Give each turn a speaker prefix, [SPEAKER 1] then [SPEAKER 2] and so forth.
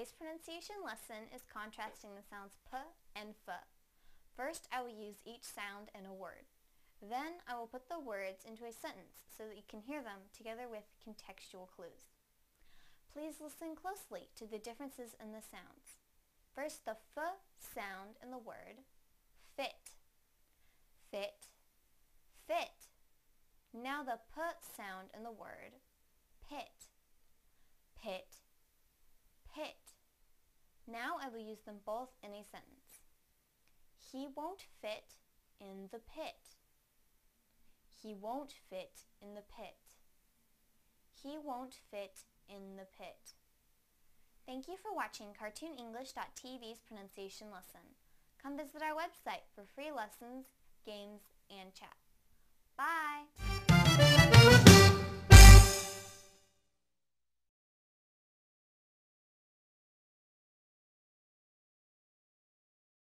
[SPEAKER 1] Today's pronunciation lesson is contrasting the sounds p and f. First, I will use each sound in a word. Then, I will put the words into a sentence so that you can hear them together with contextual clues. Please listen closely to the differences in the sounds. First, the f sound in the word fit. Fit, fit. Now the p sound in the word pit. Pit, pit. Now I will use them both in a sentence. He won't fit in the pit. He won't fit in the pit. He won't fit in the pit. Thank you for watching CartoonEnglish.tv's pronunciation lesson. Come visit our website for free lessons, games, and chat.